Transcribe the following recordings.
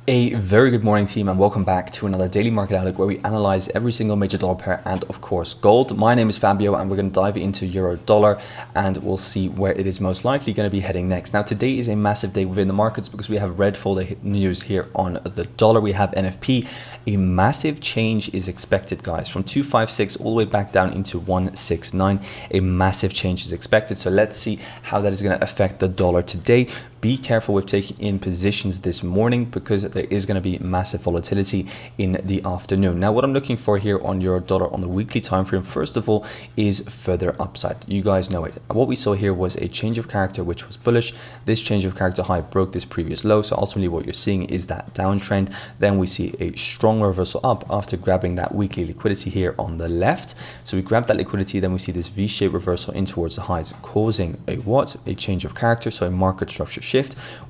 A very good morning, team, and welcome back to another daily market outlook where we analyze every single major dollar pair and of course gold. My name is Fabio and we're going to dive into euro dollar and we'll see where it is most likely going to be heading next. Now today is a massive day within the markets because we have red folder news here on the dollar. We have NFP. A massive change is expected, guys, from 256 all the way back down into 169. A massive change is expected. So let's see how that is going to affect the dollar today. Be careful with taking in positions this morning because there is going to be massive volatility in the afternoon. Now, what I'm looking for here on euro dollar on the weekly time frame, first of all, is further upside. You guys know it. What we saw here was a change of character, which was bullish. This change of character high broke this previous low. So ultimately what you're seeing is that downtrend. Then we see a strong reversal up after grabbing that weekly liquidity here on the left. So we grab that liquidity, then we see this V-shaped reversal in towards the highs, causing a what? A change of character, so a market structure shift.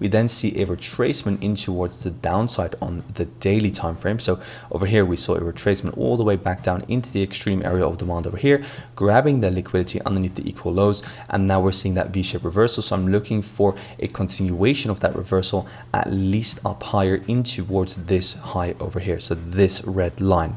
We then see a retracement in towards the downside on the daily time frame. So over here we saw a retracement all the way back down into the extreme area of demand over here, grabbing the liquidity underneath the equal lows, and now we're seeing that V-shaped reversal. So I'm looking for a continuation of that reversal, at least up higher in towards this high over here, so this red line.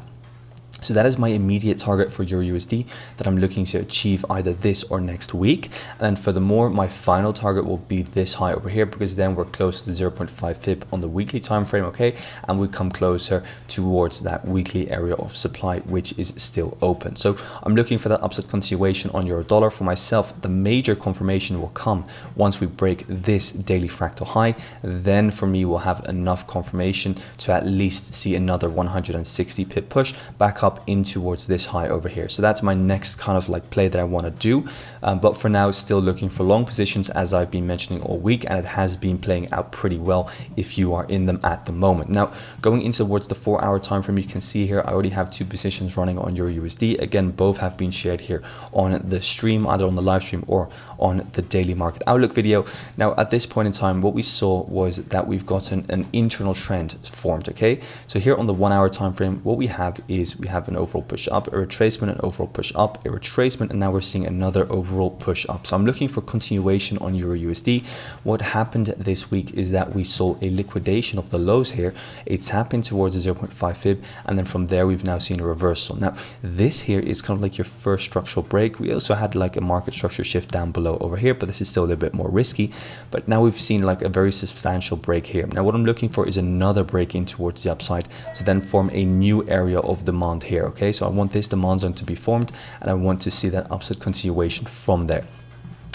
So that is my immediate target for EURUSD that I'm looking to achieve either this or next week. And furthermore, my final target will be this high over here, because then we're close to the 0.5 fib on the weekly time frame, okay? And we come closer towards that weekly area of supply, which is still open. So I'm looking for that upside continuation on euro dollar. For myself, the major confirmation will come once we break this daily fractal high. Then for me, we'll have enough confirmation to at least see another 160 pip push back up in towards this high over here. So that's my next kind of like play that I want to do, but for now still looking for long positions, as I've been mentioning all week, and it has been playing out pretty well if you are in them at the moment. Now going into towards the 4-hour time frame, you can see here I already have 2 positions running on EURUSD. Again, both have been shared here on the stream, either on the live stream or on the daily market outlook video. Now at this point in time, what we saw was that we've gotten an internal trend formed, okay? So here on the 1-hour time frame, what we have is we have an overall push up, a retracement, an overall push up, a retracement, and now we're seeing another overall push up. So I'm looking for continuation on EURUSD. What happened this week is that we saw a liquidation of the lows here. It's happened towards the 0.5 fib, and then from there we've now seen a reversal. Now this here is kind of like your first structural break. We also had like a market structure shift down below over here, but this is still a little bit more risky. But now we've seen like a very substantial break here. Now what I'm looking for is another break in towards the upside to then form a new area of demand here, okay? So I want this demand zone to be formed, and I want to see that upside continuation from there.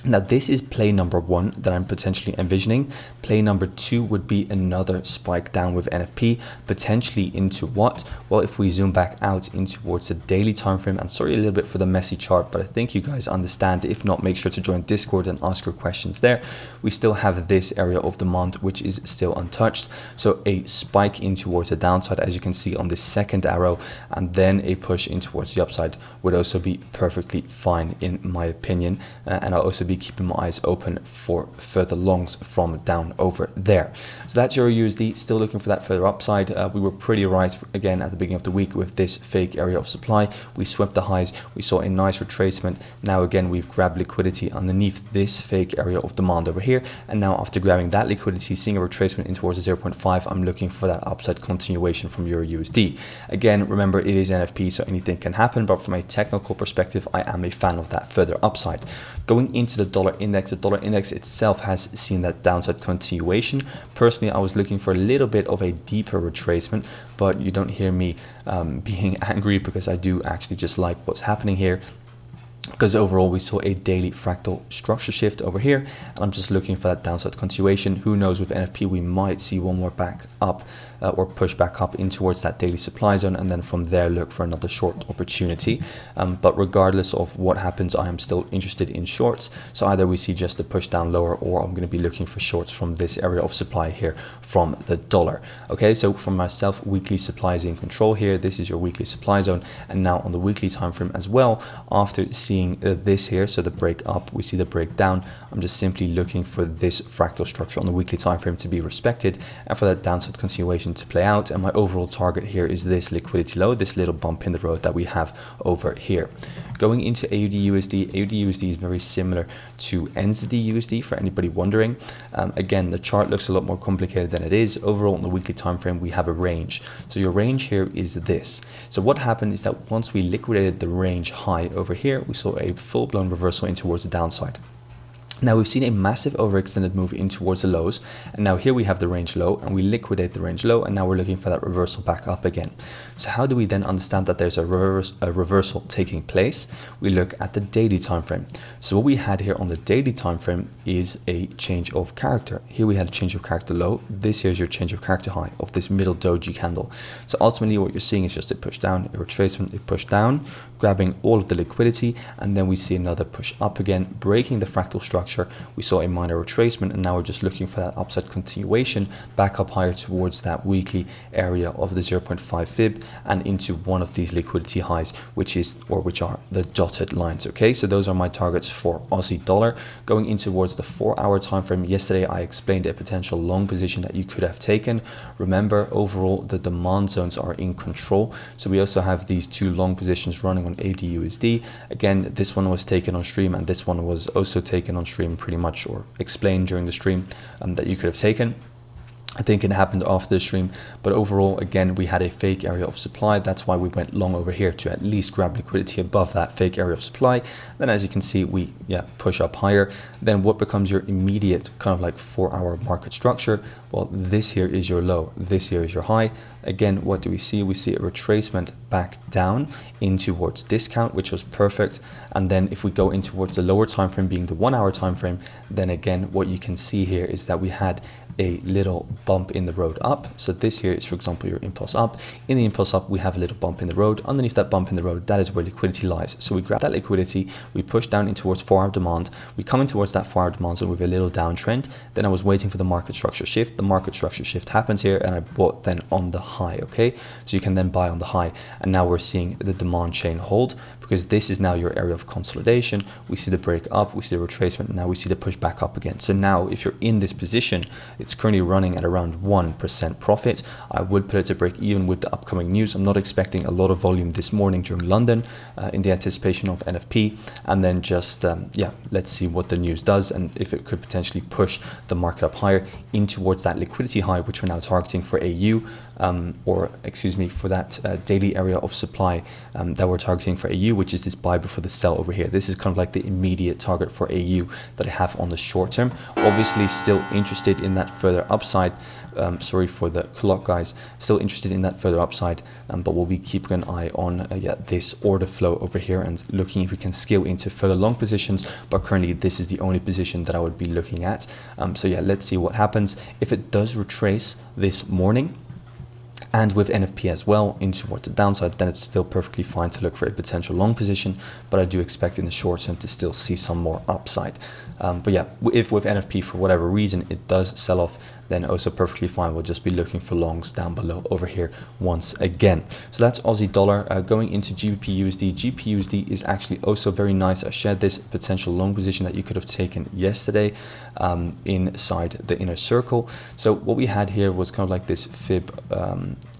Now this is play number 1 that I'm potentially envisioning. Play number 2 would be another spike down with NFP, potentially into what? Well, if we zoom back out in towards the daily time frame, and sorry a little bit for the messy chart, but I think you guys understand. If not, make sure to join Discord and ask your questions there. We still have this area of demand which is still untouched, so a spike in towards the downside, as you can see on this second arrow, and then a push in towards the upside would also be perfectly fine in my opinion, and I'll also be keeping my eyes open for further longs from down over there. So that's EURUSD, still looking for that further upside. We were pretty right again at the beginning of the week with this fake area of supply. We swept the highs, we saw a nice retracement. Now again we've grabbed liquidity underneath this fake area of demand over here, and now after grabbing that liquidity, seeing a retracement in towards the 0.5, I'm looking for that upside continuation from EURUSD. Again, remember it is NFP, so anything can happen, but from a technical perspective I am a fan of that further upside. Going into the dollar index itself has seen that downside continuation. Personally, I was looking for a little bit of a deeper retracement, but you don't hear me being angry, because I do actually just like what's happening here, because overall we saw a daily fractal structure shift over here, and I'm just looking for that downside continuation. Who knows, with NFP we might see one more back up or push back up in towards that daily supply zone, and then from there look for another short opportunity. But regardless of what happens, I am still interested in shorts. So either we see just a push down lower, or I'm going to be looking for shorts from this area of supply here from the dollar. Okay, so for myself, weekly supply is in control here. This is your weekly supply zone, and now on the weekly time frame as well, after seeing this here, so the break up, we see the break down. I'm just simply looking for this fractal structure on the weekly time frame to be respected and for that downside continuation to play out. And my overall target here is this liquidity low, this little bump in the road that we have over here. Going into AUDUSD, AUDUSD is very similar to NZDUSD for anybody wondering. Again, the chart looks a lot more complicated than it is. Overall, on the weekly time frame, we have a range. So your range here is this. So what happened is that once we liquidated the range high over here, we saw a full-blown reversal in towards the downside. Now we've seen a massive overextended move in towards the lows, and now here we have the range low, and we liquidate the range low, and now we're looking for that reversal back up again. So how do we then understand that there's a reversal taking place? We look at the daily time frame. So what we had here on the daily time frame is a change of character. Here we had a change of character low. This here is your change of character high of this middle doji candle. So ultimately what you're seeing is just a push down, a retracement, a push down, grabbing all of the liquidity, and then we see another push up again, breaking the fractal structure. We saw a minor retracement, and now we're just looking for that upside continuation back up higher towards that weekly area of the 0.5 fib and into one of these liquidity highs, which are the dotted lines. Okay, so those are my targets for Aussie dollar. Going in towards the 4-hour time frame, yesterday I explained a potential long position that you could have taken. Remember, overall the demand zones are in control, so we also have these two long positions running on AUDUSD. Again, this one was taken on stream, and this one was also taken on stream pretty much, or explained during the stream, that you could have taken. I think it happened after the stream, but overall, again, we had a fake area of supply. That's why we went long over here, to at least grab liquidity above that fake area of supply. Then as you can see, we push up higher. Then what becomes your immediate kind of like 4-hour market structure? Well, this here is your low, this here is your high. Again, what do we see? We see a retracement back down in towards discount, which was perfect. And then if we go in towards the lower time frame, being the 1-hour time frame, then again, what you can see here is that we had a little bump in the road up. So this here is, for example, your impulse up. In the impulse up, we have a little bump in the road. Underneath that bump in the road, that is where liquidity lies. So we grab that liquidity, we push down in towards 4-hour demand, we come in towards that 4-hour demand zone with a little downtrend. Then I was waiting for the market structure shift. The market structure shift happens here, and I bought then on the high. Okay, so you can then buy on the high, and now we're seeing the demand chain hold, because this is now your area of consolidation. We see the break up, we see the retracement, and now we see the push back up again. So now if you're in this position, it's currently running at around 1% profit. I would put it to break even with the upcoming news. I'm not expecting a lot of volume this morning during London in the anticipation of NFP, and then just let's see what the news does, and if it could potentially push the market up higher in towards that liquidity high, which we're now targeting for AU, for that daily area of supply that we're targeting for AU, which is this buy before the sell over here. This is kind of like the immediate target for AU that I have on the short term. Obviously still interested in that further upside. Sorry for the clock, guys. Still interested in that further upside, but we'll be keeping an eye on this order flow over here and looking if we can scale into further long positions. But currently this is the only position that I would be looking at. So yeah, let's see what happens. If it does retrace this morning, and with NFP as well in towards the downside, then it's still perfectly fine to look for a potential long position, but I do expect in the short term to still see some more upside. But yeah, if with NFP for whatever reason it does sell off, then also perfectly fine. We'll just be looking for longs down below over here once again. So that's Aussie dollar. Going into GBPUSD. GBPUSD is actually also very nice. I shared this potential long position that you could have taken yesterday inside the inner circle. So what we had here was kind of like this fib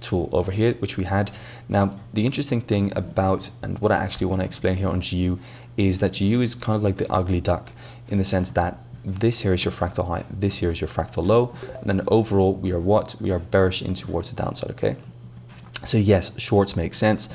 tool over here, which we had. Now, the interesting thing about, and what I actually want to explain here on GU, is that GU is kind of like the ugly duck, in the sense that this here is your fractal high, this here is your fractal low, and then overall we are what? We are bearish in towards the downside, okay? So yes, shorts make sense.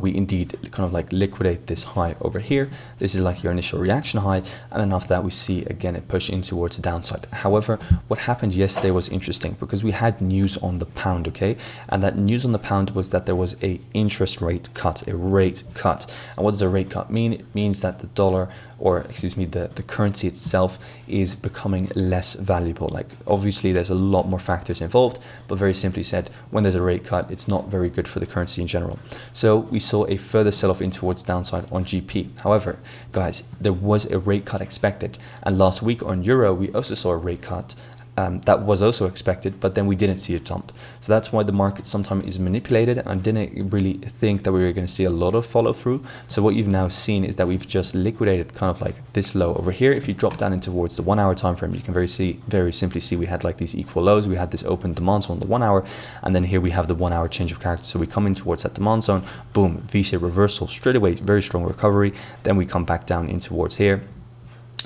We indeed kind of like liquidate this high over here. This is like your initial reaction high, and then after that we see again a push in towards the downside. However, what happened yesterday was interesting, because we had news on the pound, okay? And that news on the pound was that there was a interest rate cut, a rate cut. And what does a rate cut mean? It means that the dollar, or excuse me, the currency itself is becoming less valuable. Like obviously there's a lot more factors involved, but very simply said, when there's a rate cut, it's not very good for the currency in general. So we saw a further sell-off in towards downside on GP. However, guys, there was a rate cut expected, and last week on Euro we also saw a rate cut, that was also expected, but then we didn't see a jump. So that's why the market sometimes is manipulated, and I didn't really think that we were going to see a lot of follow through. So what you've now seen is that we've just liquidated kind of like this low over here. If you drop down in towards the 1 hour time frame, you can very simply see we had like these equal lows. We had this open demand zone on the 1 hour, and then here we have the 1 hour change of character. So we come in towards that demand zone, boom, V-shaped reversal straight away, very strong recovery. Then we come back down in towards here.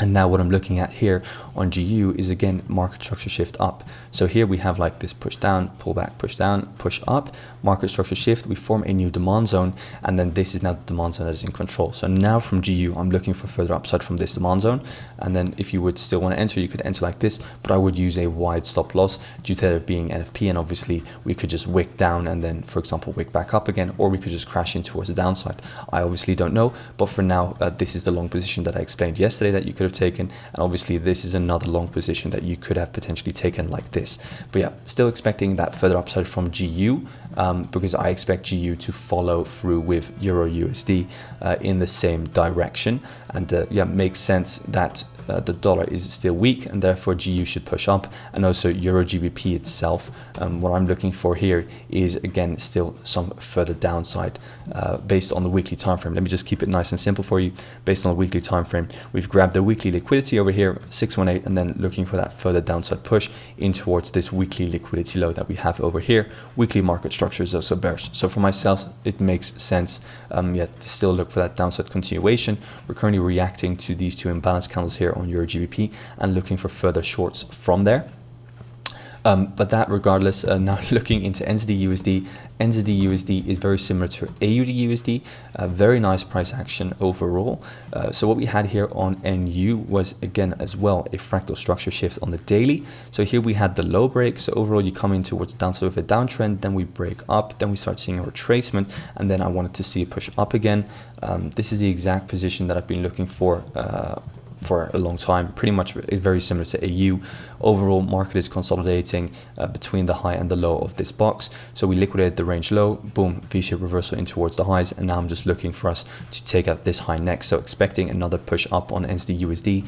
And now what I'm looking at here on GU is again market structure shift up. So here we have like this push down, pull back, push down, push up, market structure shift. We form a new demand zone, and then this is now the demand zone that is in control. So now from GU, I'm looking for further upside from this demand zone. And then if you would still want to enter, you could enter like this, but I would use a wide stop loss due to it being NFP. And obviously we could just wick down and then, for example, wick back up again, or we could just crash in towards the downside. I obviously don't know, but for now, this is the long position that I explained yesterday that you could have taken, and obviously this is another long position that you could have potentially taken like this. But yeah, still expecting that further upside from GU, because I expect GU to follow through with EURUSD in the same direction. And yeah, makes sense that the dollar is still weak, and therefore GU should push up, and also Euro GBP itself. What I'm looking for here is again still some further downside based on the weekly time frame. Let me just keep it nice and simple for you. Based on the weekly time frame, we've grabbed the weekly liquidity over here 618, and then looking for that further downside push in towards this weekly liquidity low that we have over here. Weekly market structure is also bearish, so for myself it makes sense to still look for that downside continuation. We're currently reacting to these two imbalance candles here on Euro GBP and looking for further shorts from there. But that regardless, now looking into NZDUSD, NZDUSD is very similar to AUDUSD, very nice price action overall. So what we had here on NU was again as well a fractal structure shift on the daily. So here we had the low break. So overall you come in towards the downside with a downtrend, then we break up, then we start seeing a retracement, and then I wanted to see a push up again. This is the exact position that I've been looking for a long time, pretty much very similar to AU. Overall, market is consolidating between the high and the low of this box. So we liquidated the range low, boom, V-shaped reversal in towards the highs, and now I'm just looking for us to take out this high next. So expecting another push up on NZDUSD,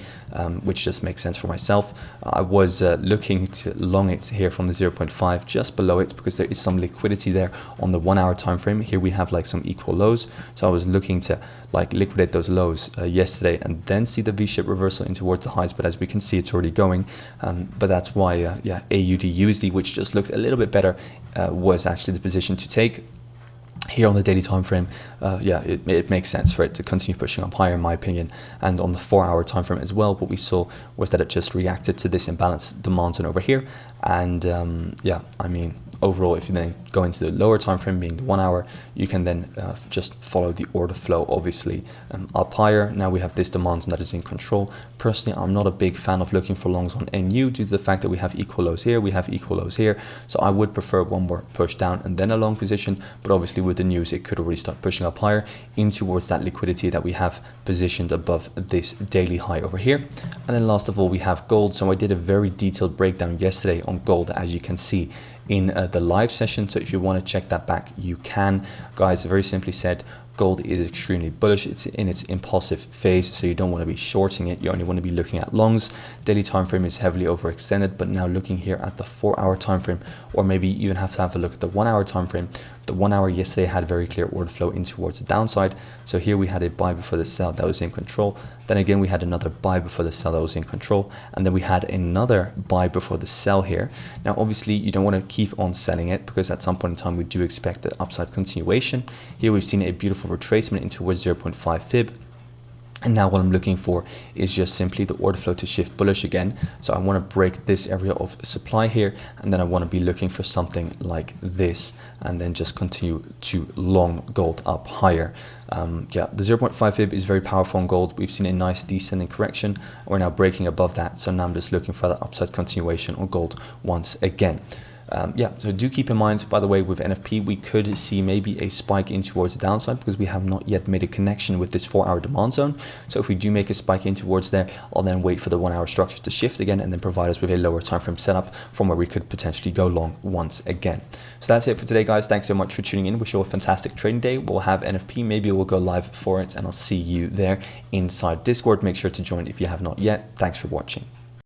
which just makes sense for myself. I was looking to long it here from the 0.5 just below it, because there is some liquidity there on the 1 hour time frame. Here we have like some equal lows, so I was looking to like liquidate those lows yesterday and then see the V-shaped reversal in towards the highs, but as we can see it's already going, but that's why yeah, AUDUSD, which just looked a little bit better, was actually the position to take. Here on the daily time frame, yeah, it makes sense for it to continue pushing up higher in my opinion. And on the 4 hour time frame as well, what we saw was that it just reacted to this imbalance demand zone over here. And yeah, I mean, overall, if you then go into the lower time frame being the 1 hour, you can then just follow the order flow, obviously up higher. Now we have this demand zone that is in control. Personally, I'm not a big fan of looking for longs on NU due to the fact that we have equal lows here, we have equal lows here. So I would prefer one more push down and then a long position, but obviously with the news it could already start pushing up higher in towards that liquidity that we have positioned above this daily high over here. And then last of all, we have gold. So I did a very detailed breakdown yesterday on gold, as you can see in the live session. So if you want to check that back, you can. Guys, very simply said, gold is extremely bullish. It's in its impulsive phase, so you don't want to be shorting it. You only want to be looking at longs. Daily time frame is heavily overextended, but now looking here at the 4 hour time frame, or maybe you even have to have a look at the 1 hour time frame. The 1 hour yesterday had very clear order flow in towards the downside. So here we had a buy before the sell that was in control. Then again, we had another buy before the sell that was in control. And then we had another buy before the sell here. Now, obviously, you don't want to keep on selling it, because at some point in time, we do expect the upside continuation. Here we've seen a beautiful retracement into towards 0.5 fib. And now what I'm looking for is just simply the order flow to shift bullish again. So I want to break this area of supply here, and then I want to be looking for something like this, and then just continue to long gold up higher. Yeah, the 0.5 fib is very powerful on gold. We've seen a nice descending correction. We're now breaking above that. So now I'm just looking for that upside continuation on gold once again. Yeah, so do keep in mind, by the way, with NFP, we could see maybe a spike in towards the downside, because we have not yet made a connection with this 4 hour demand zone. So if we do make a spike in towards there, I'll then wait for the 1 hour structure to shift again, and then provide us with a lower time frame setup from where we could potentially go long once again. So that's it for today, guys. Thanks so much for tuning in. Wish you a fantastic trading day. We'll have NFP. Maybe we'll go live for it, and I'll see you there inside Discord. Make sure to join if you have not yet. Thanks for watching.